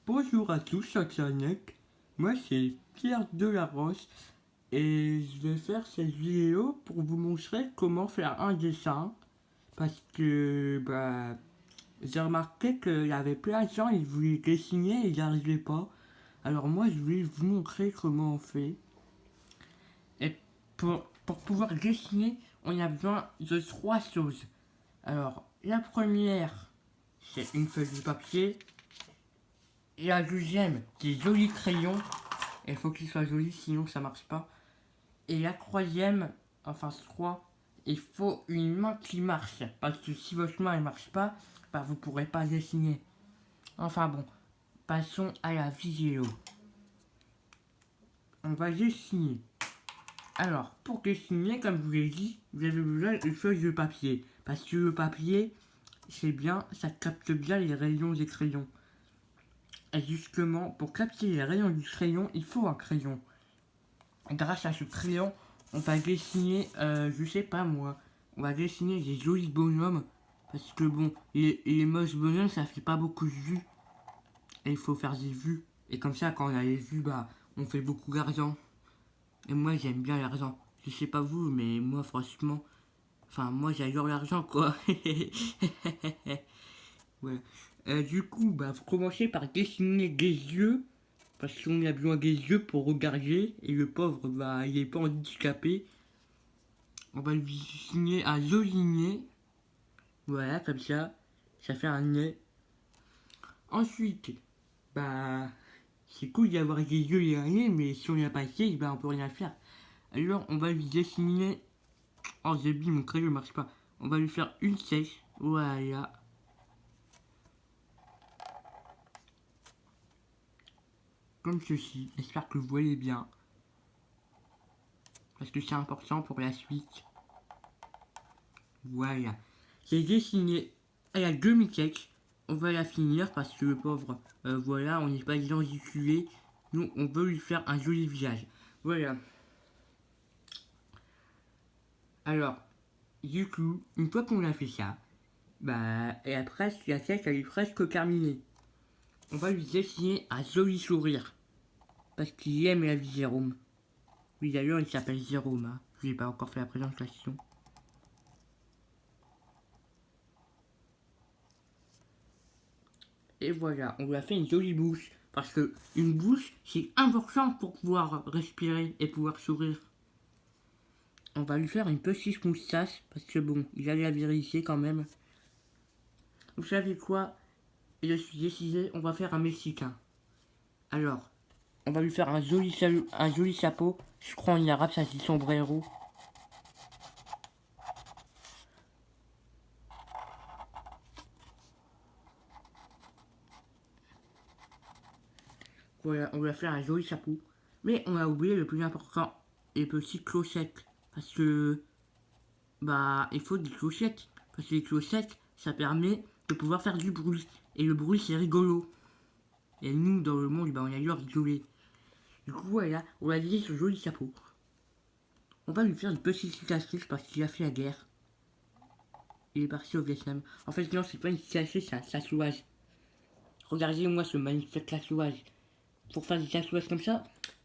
Bonjour à tous, Internet. Moi c'est Pierre Delaroche et je vais faire cette vidéo pour vous montrer comment faire un dessin parce que j'ai remarqué qu'il y avait plein de gens, ils voulaient dessiner et ils n'y arrivaient pas. Alors moi je vais vous montrer comment on fait. Et pour pouvoir dessiner, on a besoin de trois choses. Alors la première, c'est une feuille de papier. Et la deuxième, des jolis crayons. Il faut qu'ils soient jolis, sinon ça marche pas. Et la troisième, enfin trois, il faut une main qui marche. Parce que si votre main ne marche pas, vous pourrez pas dessiner. Enfin bon, passons à la vidéo. On va dessiner. Alors, pour dessiner, comme je vous l'ai dit, vous avez besoin d'une feuille de papier. Parce que le papier, c'est bien, ça capte bien les rayons des crayons. Et justement, pour capter les rayons du crayon, il faut un crayon. Grâce à ce crayon, on va dessiner, je sais pas moi, on va dessiner des jolis bonhommes. Parce que bon, les moches bonhommes, ça fait pas beaucoup de vues. Et il faut faire des vues. Et comme ça, quand on a les vues, on fait beaucoup d'argent. Et moi, j'aime bien l'argent. Je sais pas vous, mais moi, franchement, moi, j'adore l'argent, quoi. Ouais. Du coup, vous commencez par dessiner des yeux. Parce qu'on a besoin des yeux pour regarder. Et le pauvre, il est pas handicapé. On va lui dessiner un joli nez. Voilà, comme ça. Ça fait un nez. Ensuite, c'est cool d'avoir des yeux et un nez, mais si on n'y a pas de nez, on peut rien faire. Alors, on va lui dessiner. Oh, j'ai oublié, mon crayon ne marche pas. On va lui faire une sèche. Voilà. Comme ceci. J'espère que vous voyez bien. Parce que c'est important pour la suite. Voilà. J'ai dessiné à la demi-sèche. On va la finir parce que le pauvre, voilà, on n'est pas identifié. Nous, on veut lui faire un joli visage. Voilà. Alors, du coup, une fois qu'on a fait ça, et après, la sèche, elle est presque terminée. On va lui dessiner un joli sourire. Parce qu'il aime la vie Jérôme. Oui, d'ailleurs, il s'appelle Jérôme. Hein. Je n'ai pas encore fait la présentation. Et voilà, on lui a fait une jolie bouche. Parce que une bouche, c'est important pour pouvoir respirer et pouvoir sourire. On va lui faire une petite moustache. Parce que bon, il a la vérité quand même. Vous savez quoi? Je suis décidé, on va faire un Mexicain. Alors, on va lui faire un joli chapeau. Je crois en arabe, ça dit sombrero. Voilà, on va faire un joli chapeau. Mais on a oublié le plus important, les petites clochettes. Parce que, il faut des clochettes. Parce que les clochettes, ça permet de pouvoir faire du bruit. Et le bruit, c'est rigolo. Et nous, dans le monde, on adore rigoler. Du coup, voilà, on va lier ce joli chapeau. On va lui faire une petite cicatrice parce qu'il a fait la guerre. Il est parti au Vietnam. En fait, non, c'est pas une cicatrice, c'est un tatouage. Regardez-moi ce magnifique tatouage. Pour faire des tatouages comme ça,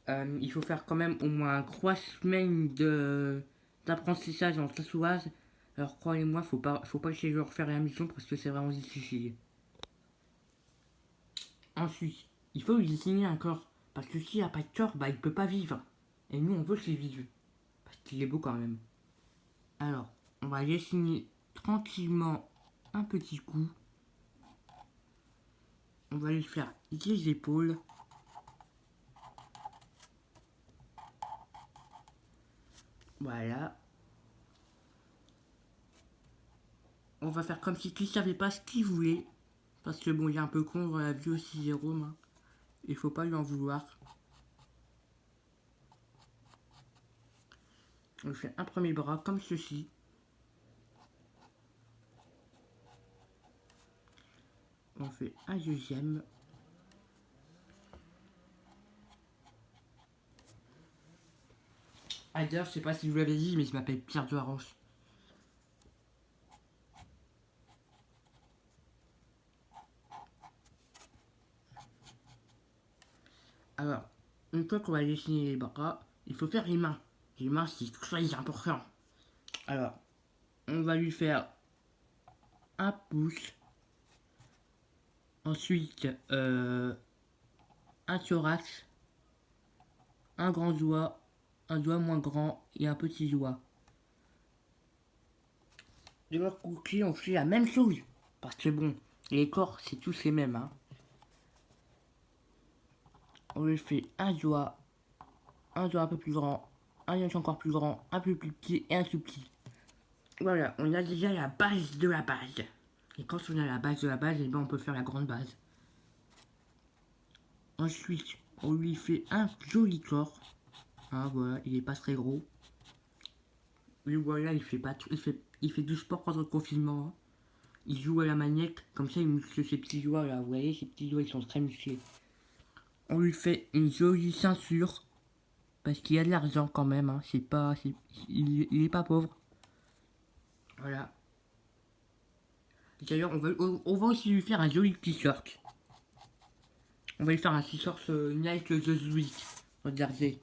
il faut faire quand même au moins 3 semaines d'apprentissage en tatouage. Alors croyez-moi, faut pas essayer de le refaire à la maison parce que c'est vraiment difficile. Ensuite, il faut lui dessiner un corps. Parce que s'il n'a pas de corps, il peut pas vivre. Et nous, on veut qu'il vive. Parce qu'il est beau quand même. Alors, on va dessiner tranquillement un petit coup. On va lui faire les épaules. Voilà. On va faire comme si tu savait pas ce qu'il voulait. Parce que bon, il est un peu con dans la vie aussi, Jérôme. Hein. Il faut pas lui en vouloir. On fait un premier bras comme ceci. On fait un deuxième. Ah d'ailleurs, je sais pas si je vous l'avez dit, mais je m'appelle Pierre Delaroche. Alors, une fois qu'on va dessiner les bras, il faut faire les mains. Les mains, c'est très important. Alors, on va lui faire un pouce. Ensuite, un thorax, un grand doigt, un doigt moins grand et un petit doigt. De l'autre côté, on fait la même chose. Parce que bon, les corps, c'est tous les mêmes. Hein. On lui fait un doigt un peu plus grand, un doigt encore plus grand, un peu plus petit et un tout petit. Voilà, on a déjà la base de la base. Et quand on a la base de la base, et ben on peut faire la grande base. Ensuite, on lui fait un joli corps. Hein, voilà, il est pas très gros. Lui voilà, il fait pas tout, il fait du sport pendant le confinement. Hein. Il joue à la manette, comme ça il muscle ses petits doigts là. Vous voyez, ses petits doigts ils sont très musclés. On lui fait une jolie ceinture. Parce qu'il y a de l'argent quand même. Hein. C'est pas, il est pas pauvre. Voilà. D'ailleurs, on va aussi lui faire un joli t-shirt. On va lui faire un t-shirt Nike The Sweet. Regardez.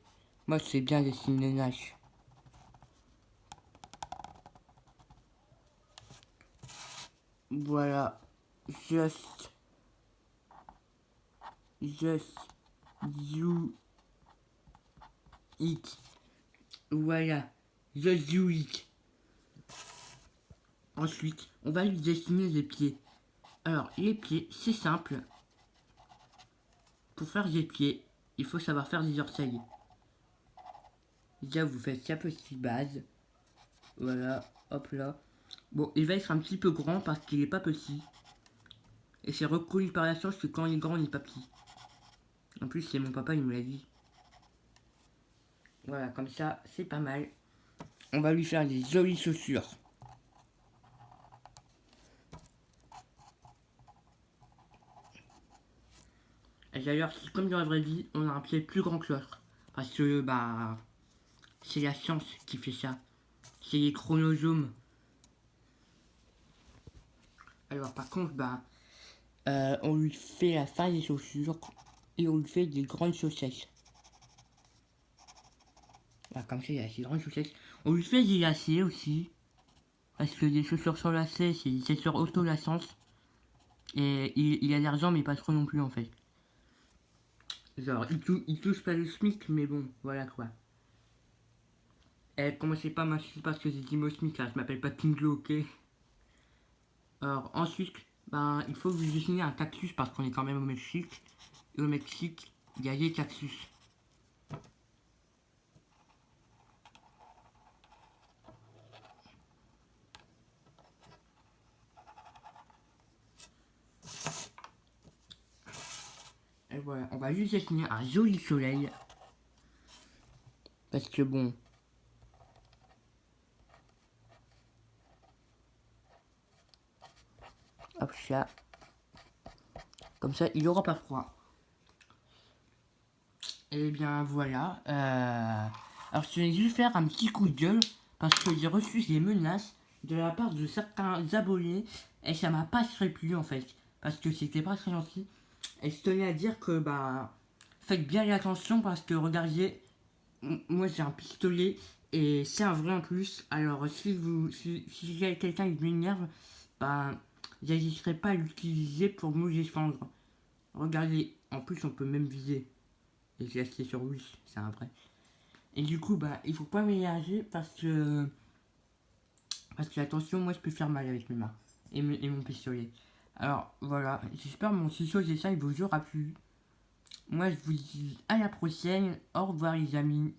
Moi, c'est bien dessiné Nike. Voilà. Just you it. Voilà. Just you it. Ensuite, on va lui dessiner les pieds. Alors, les pieds, c'est simple. Pour faire des pieds, il faut savoir faire des orteils. Déjà, vous faites sa petite base. Voilà, hop là. Bon, il va être un petit peu grand parce qu'il est pas petit. Et c'est reconnu par la science que quand il est grand, il n'est pas petit. En plus, c'est mon papa, il me l'a dit. Voilà, comme ça, c'est pas mal. On va lui faire des jolies chaussures. Et d'ailleurs, comme dans la vraie vie, on a un pied plus grand que l'autre. Parce que, bah, c'est la science qui fait ça. C'est les chromosomes. Alors, par contre, bah, on lui fait la fin des chaussures et on lui fait des grandes chaussettes. Voilà, comme ça, il y a des grandes chaussettes. On lui fait des lacets aussi. Parce que des chaussures sans lacets, c'est des chaussures auto-lassantes. Et il a de l'argent, mais pas trop non plus en fait. Genre, il touche pas le SMIC, mais bon, voilà quoi. Eh, commencez pas à m'insulter parce que j'ai dit mot SMIC là, je m'appelle pas Tinglo, ok. Alors, ensuite, ben, il faut que vous dessiniez un cactus parce qu'on est quand même au Mexique. Et au Mexique, il y a des cactus. Et voilà, on va juste dessiner un joli soleil. Parce que bon. Hop ça. Comme ça, il aura pas froid. Et bien voilà. Alors je vais juste faire un petit coup de gueule. Parce que j'ai reçu des menaces de la part de certains abonnés. Et ça m'a pas très plu en fait. Parce que c'était pas très gentil. Et je tenais à dire que bah. Faites bien attention parce que regardez. Moi j'ai un pistolet. Et c'est un vrai en plus. Alors si j'ai quelqu'un qui m'énerve. Bah. J'hésiterai pas à l'utiliser pour nous défendre. Regardez. En plus on peut même viser. Et j'ai acheté sur Wish. C'est un vrai. Et du coup, bah, il faut pas m'énerver parce que. Parce que, attention, moi je peux faire mal avec mes mains. Et mon pistolet. Alors, voilà. J'espère mon ciseau et ça, il vous aura plu. Moi, je vous dis à la prochaine. Au revoir, les amis.